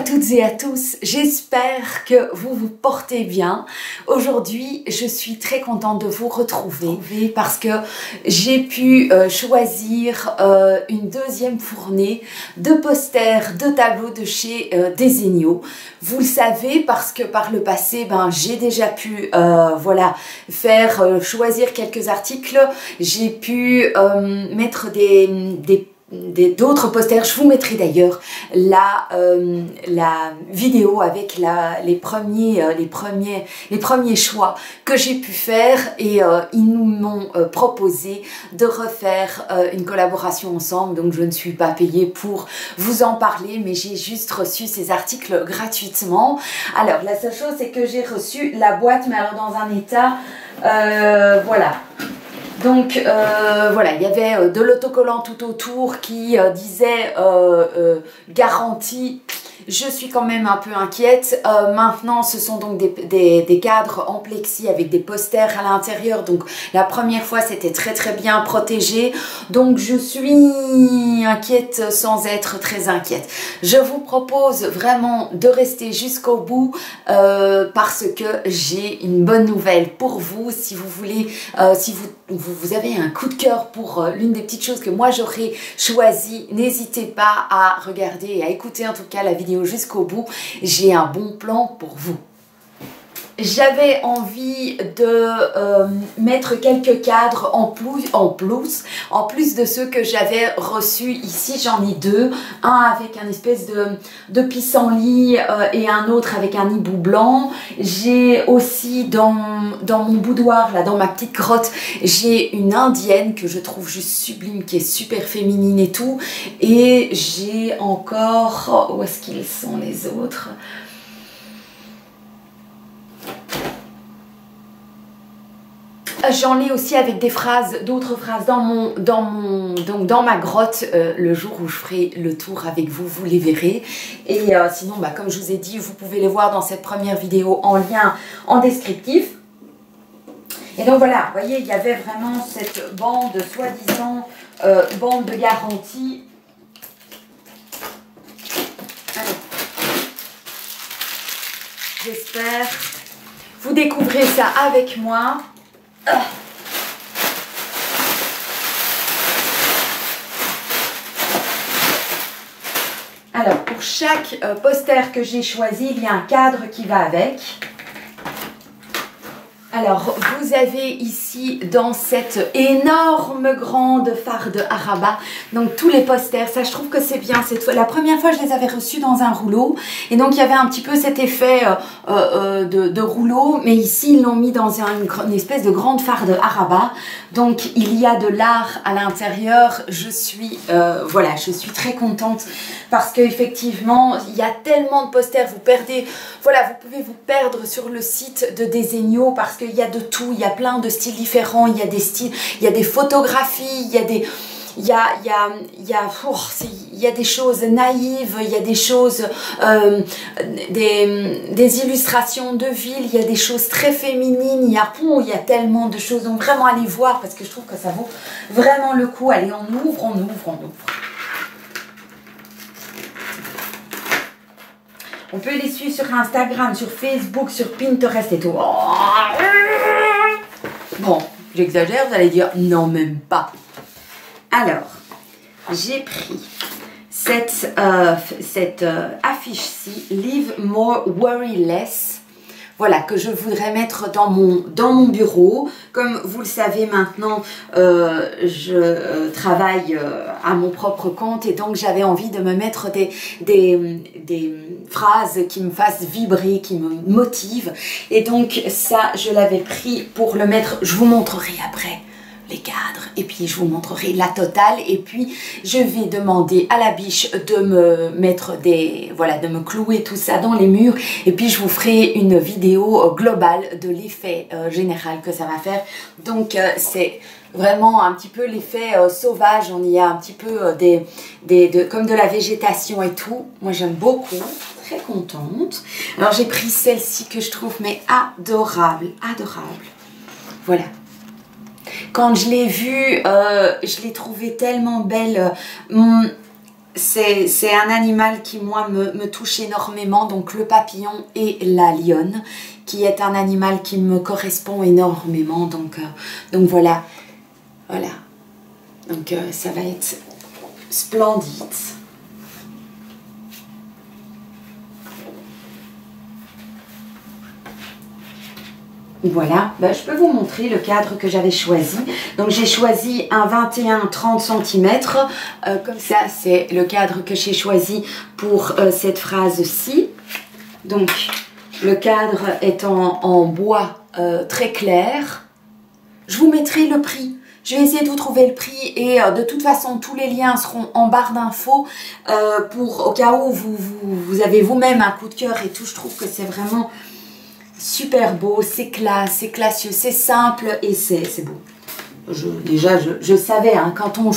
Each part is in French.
toutes et à tous, j'espère que vous vous portez bien. Aujourd'hui, je suis très contente de vous retrouver parce que j'ai pu choisir une deuxième fournée de posters, de tableaux de chez Desenio. Vous le savez parce que par le passé, j'ai déjà pu voilà, faire choisir quelques articles. J'ai pu mettre d'autres posters. Je vous mettrai d'ailleurs la vidéo avec les premiers choix que j'ai pu faire et ils nous m'ont proposé de refaire une collaboration ensemble, donc je ne suis pas payée pour vous en parler, mais j'ai juste reçu ces articles gratuitement. Alors la seule chose, c'est que j'ai reçu la boîte, mais alors dans un état voilà. Donc voilà, il y avait de l'autocollant tout autour qui disait garantie. Je suis quand même un peu inquiète. Maintenant, ce sont donc des cadres en plexi avec des posters à l'intérieur. Donc la première fois, c'était très bien protégé. Donc je suis inquiète sans être très inquiète. Je vous propose vraiment de rester jusqu'au bout parce que j'ai une bonne nouvelle pour vous. Si vous voulez, si vous avez un coup de cœur pour l'une des petites choses que moi j'aurais choisi, n'hésitez pas à regarder et à écouter en tout cas la vidéo jusqu'au bout. J'ai un bon plan pour vous. J'avais envie de mettre quelques cadres en plus de ceux que j'avais reçus ici. J'en ai deux, un avec un espèce de pissenlit et un autre avec un hibou blanc. J'ai aussi dans mon boudoir, là dans ma petite grotte, j'ai une indienne que je trouve juste sublime, qui est super féminine et tout. Et j'ai encore, où est-ce qu'ils sont les autres ? J'en ai aussi avec des phrases, d'autres phrases dans ma grotte. Le jour où je ferai le tour avec vous, vous les verrez. Et sinon, comme je vous ai dit, vous pouvez les voir dans cette première vidéo en lien en descriptif. Et donc voilà, vous voyez, il y avait vraiment cette bande, soi-disant, bande de garantie. Alors, j'espère vous découvrez ça avec moi. Alors, pour chaque poster que j'ai choisi, il y a un cadre qui va avec. Alors, vous avez ici dans cette énorme grande farde Araba, donc tous les posters, ça je trouve que c'est bien. La première fois je les avais reçus dans un rouleau et donc il y avait un petit peu cet effet de rouleau, mais ici ils l'ont mis dans une espèce de grande farde Araba. Donc il y a de l'art à l'intérieur. Je suis voilà, je suis très contente parce qu'effectivement il y a tellement de posters, vous perdez, voilà, vous pouvez vous perdre sur le site de Desenio parce qu'il y a de tout, il y a plein de styles différents, il y a des styles, il y a des photographies, il y a des il y a des choses naïves, il y a des choses, des illustrations de ville, il y a des choses très féminines, il y a tellement de choses. Donc vraiment allez voir parce que je trouve que ça vaut vraiment le coup. Allez, on ouvre. On peut les suivre sur Instagram, sur Facebook, sur Pinterest et tout. Bon, j'exagère, vous allez dire non, même pas. Alors, j'ai pris cette affiche-ci, Live More, Worry Less. Voilà, que je voudrais mettre dans mon bureau. Comme vous le savez maintenant, je travaille à mon propre compte et donc j'avais envie de me mettre des phrases qui me fassent vibrer, qui me motivent. Et donc ça, je l'avais pris pour le mettre, je vous montrerai après les cadres et puis je vous montrerai la totale et puis je vais demander à la biche de me mettre de me clouer tout ça dans les murs et puis je vous ferai une vidéo globale de l'effet général que ça va faire. Donc c'est vraiment un petit peu l'effet sauvage, on y a un petit peu comme de la végétation et tout. Moi j'aime beaucoup, très contente. Alors j'ai pris celle-ci que je trouve mais adorable. Voilà. Quand je l'ai vue, je l'ai trouvée tellement belle. c'est un animal qui, moi, me touche énormément. Donc, le papillon et la lionne, qui est un animal qui me correspond énormément. Donc voilà. Voilà. Donc, ça va être splendide. Voilà, ben, je peux vous montrer le cadre que j'avais choisi. Donc j'ai choisi un 21-30 cm. Comme ça, c'est le cadre que j'ai choisi pour cette phrase-ci. Donc le cadre est en bois très clair. Je vous mettrai le prix. Je vais essayer de vous trouver le prix et de toute façon, tous les liens seront en barre d'infos au cas où vous avez vous-même un coup de cœur et tout. Je trouve que c'est vraiment super beau, c'est classe, c'est classieux, c'est simple et c'est beau. Je savais, hein, quand on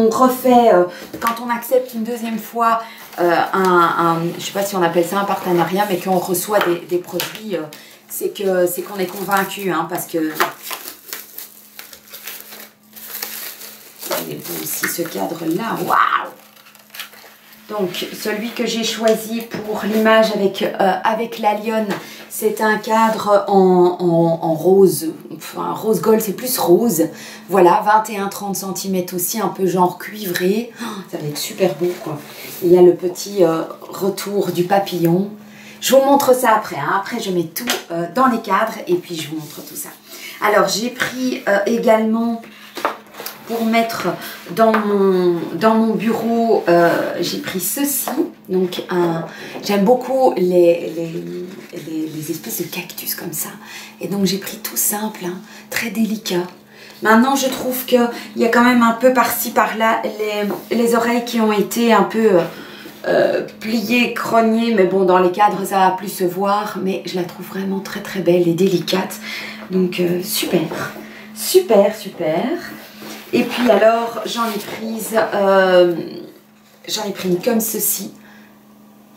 refait, quand on accepte une deuxième fois je ne sais pas si on appelle ça un partenariat, mais qu'on reçoit des produits, c'est qu'on est convaincu, hein, parce que il est beau aussi ce cadre-là, waouh! Donc, celui que j'ai choisi pour l'image avec la lionne, c'est un cadre en rose, enfin rose gold, c'est plus rose. Voilà, 21-30 cm aussi, un peu genre cuivré. Oh, ça va être super beau, quoi. Il y a le petit retour du papillon. Je vous montre ça après, hein. Après, je mets tout dans les cadres et puis je vous montre tout ça. Alors, j'ai pris également... Pour mettre dans mon bureau, j'ai pris ceci. Donc, j'aime beaucoup les espèces de cactus comme ça. Et donc, j'ai pris tout simple, hein, très délicat. Maintenant, je trouve qu'il y a quand même un peu par-ci, par-là, les oreilles qui ont été un peu pliées, crognées. Mais bon, dans les cadres, ça va plus se voir. Mais je la trouve vraiment très, très belle et délicate. Donc, super. Super, super. Et puis alors, j'en ai pris comme ceci.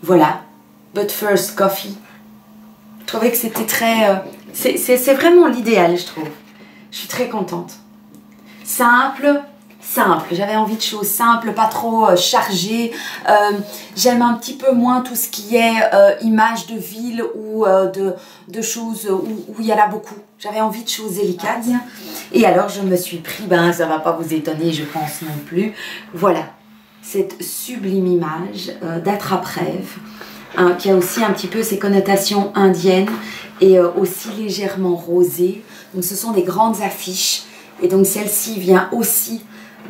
Voilà, But First Coffee. Je trouvais que c'était très... c'est vraiment l'idéal, je trouve. Je suis très contente. Simple. J'avais envie de choses simples, pas trop chargées. J'aime un petit peu moins tout ce qui est image de ville ou de choses où il y en a beaucoup. J'avais envie de choses délicates. Et alors, je me suis pris, ben ça va pas vous étonner, je pense non plus. Voilà, cette sublime image d'attrape-rêve, hein, qui a aussi un petit peu ses connotations indiennes et aussi légèrement rosées. Donc, ce sont des grandes affiches. Et donc, celle-ci vient aussi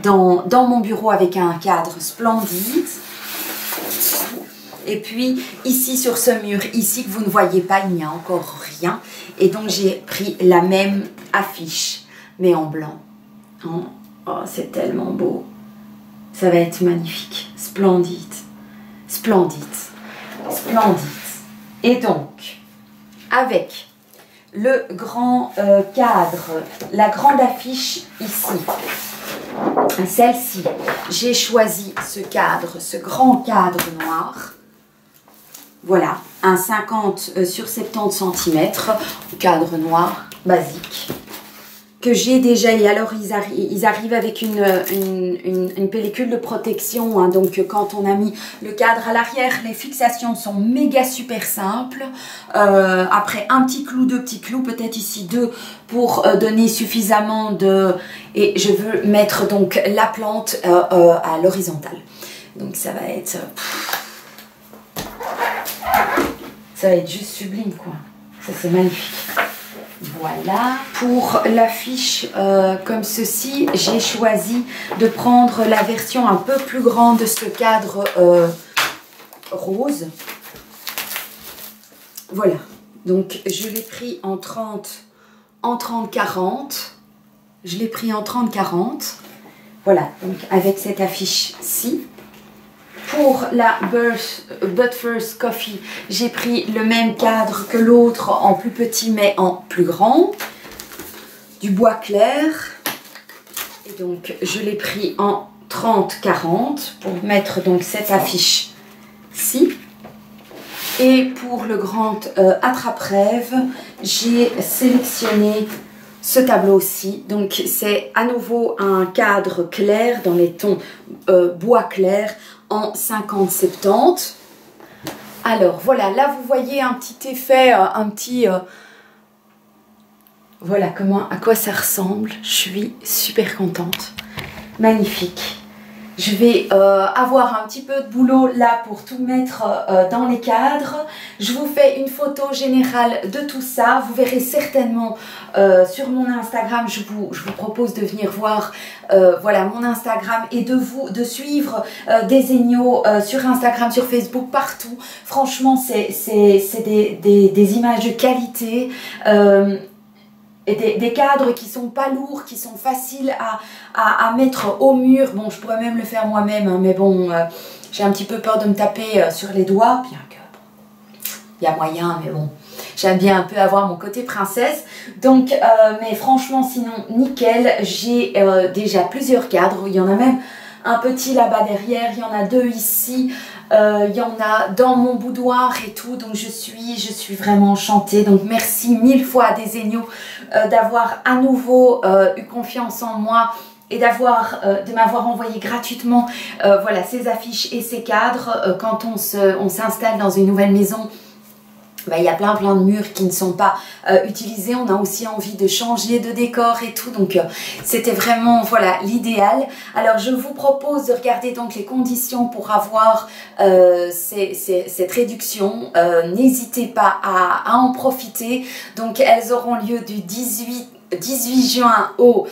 dans mon bureau avec un cadre splendide. Et puis ici sur ce mur, ici que vous ne voyez pas, il n'y a encore rien. Et donc j'ai pris la même affiche, mais en blanc. Oh, c'est tellement beau. Ça va être magnifique. Splendide. Splendide. Splendide. Et donc, avec le grand cadre, la grande affiche ici. Celle-ci, j'ai choisi ce cadre, ce grand cadre noir. Voilà, un 50 sur 70 cm, cadre noir basique, que j'ai déjà. Et alors, ils arrivent avec une pellicule de protection, hein, donc quand on a mis le cadre à l'arrière, les fixations sont méga super simples. Après, un petit clou, deux petits clous, peut-être ici deux, pour donner suffisamment de... Et je veux mettre donc la plante à l'horizontale. Donc ça va être... ça va être juste sublime, quoi. Ça, c'est magnifique. Voilà. Pour l'affiche comme ceci, j'ai choisi de prendre la version un peu plus grande de ce cadre rose. Voilà. Donc, je l'ai pris en 30-40. Je l'ai pris en 30-40. Voilà. Donc, avec cette affiche-ci. Pour la But First Coffee, j'ai pris le même cadre que l'autre, en plus petit mais en plus grand. Du bois clair. Et donc, je l'ai pris en 30-40 pour mettre donc cette affiche-ci. Et pour le grand attrape-rêve, j'ai sélectionné ce tableau-ci. Donc c'est à nouveau un cadre clair dans les tons bois clair en 50-70. Alors voilà, là vous voyez un petit effet, voilà à quoi ça ressemble. Je suis super contente. Magnifique. Je vais avoir un petit peu de boulot là pour tout mettre dans les cadres. Je vous fais une photo générale de tout ça. Vous verrez certainement sur mon Instagram. Je vous propose de venir voir voilà, mon Instagram et de suivre Desenio sur Instagram, sur Facebook, partout. Franchement, c'est des images de qualité. Et des cadres qui sont pas lourds, qui sont faciles à mettre au mur. Bon, je pourrais même le faire moi-même, hein, mais bon, j'ai un petit peu peur de me taper sur les doigts, bien que bon, il y a moyen, mais bon, j'aime bien un peu avoir mon côté princesse. Donc, mais franchement, sinon, nickel. J'ai déjà plusieurs cadres. Il y en a même un petit là-bas derrière, il y en a deux ici. Il y en a dans mon boudoir et tout, donc je suis vraiment enchantée. Donc merci mille fois à Desenio d'avoir à nouveau eu confiance en moi et de m'avoir envoyé gratuitement voilà, ces affiches et ces cadres. Quand on s'installe dans une nouvelle maison, bah, il y a plein de murs qui ne sont pas utilisés. On a aussi envie de changer de décor et tout, donc c'était vraiment voilà l'idéal. Alors je vous propose de regarder donc les conditions pour avoir cette réduction. N'hésitez pas à en profiter. Donc elles auront lieu du 18 juin au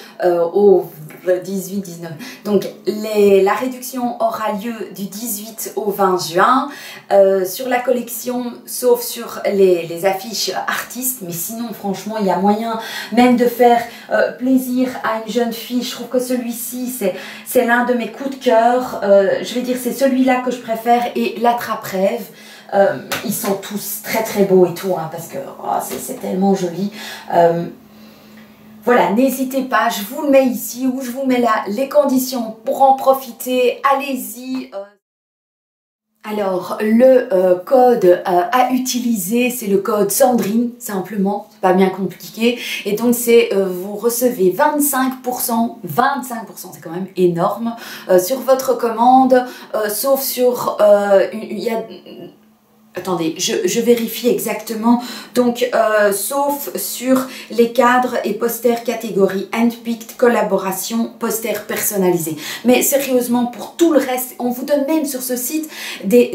18-19. Donc la réduction aura lieu du 18 au 20 juin sur la collection, sauf sur les affiches artistes. Mais sinon, franchement, il y a moyen même de faire plaisir à une jeune fille. Je trouve que celui-ci, c'est l'un de mes coups de cœur. Je vais dire, c'est celui-là que je préfère, et l'attrape-rêve. Ils sont tous très beaux et tout, hein, parce que oh, c'est tellement joli. Voilà, n'hésitez pas, je vous le mets ici ou je vous mets là les conditions pour en profiter. Allez-y. Alors, le code à utiliser, c'est le code Sandrine, simplement, c'est pas bien compliqué. Et donc, c'est vous recevez 25%, c'est quand même énorme, sur votre commande, sauf sur, il y a... Attendez, je vérifie exactement. Donc, sauf sur les cadres et posters catégorie handpicked, collaboration, posters personnalisés. Mais sérieusement, pour tout le reste, on vous donne même sur ce site des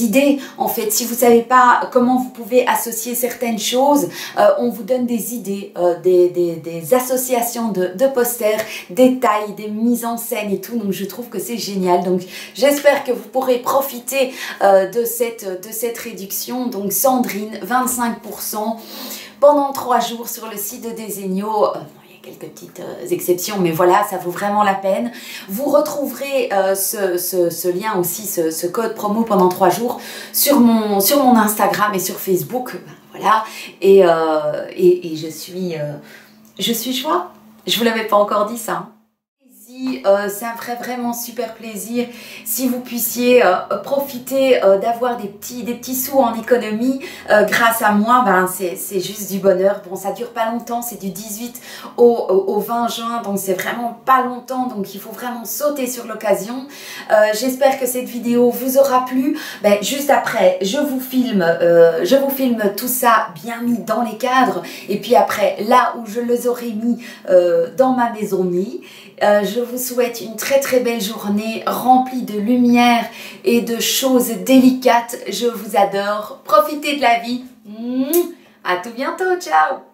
idées. En fait, si vous ne savez pas comment vous pouvez associer certaines choses, on vous donne des idées, des associations de posters, des tailles, des mises en scène et tout. Donc, je trouve que c'est génial. Donc, j'espère que vous pourrez profiter de cette réduction. Donc Sandrine, 25% pendant 3 jours sur le site de Desenio. Il y a quelques petites exceptions, mais voilà, ça vaut vraiment la peine. Vous retrouverez ce lien aussi, ce code promo pendant 3 jours sur mon Instagram et sur Facebook. Voilà, et je suis joie. Je vous l'avais pas encore dit ça, hein. Ça me ferait vraiment super plaisir si vous puissiez profiter d'avoir des petits sous en économie grâce à moi. Ben, c'est juste du bonheur. Bon, ça dure pas longtemps, c'est du 18 au 20 juin, donc c'est vraiment pas longtemps, donc il faut vraiment sauter sur l'occasion. J'espère que cette vidéo vous aura plu. Ben, juste après, je vous filme tout ça bien mis dans les cadres, et puis après, là où je les aurai mis dans ma maisonnée. Je vous souhaite une très belle journée remplie de lumière et de choses délicates. Je vous adore. Profitez de la vie. À tout bientôt. Ciao.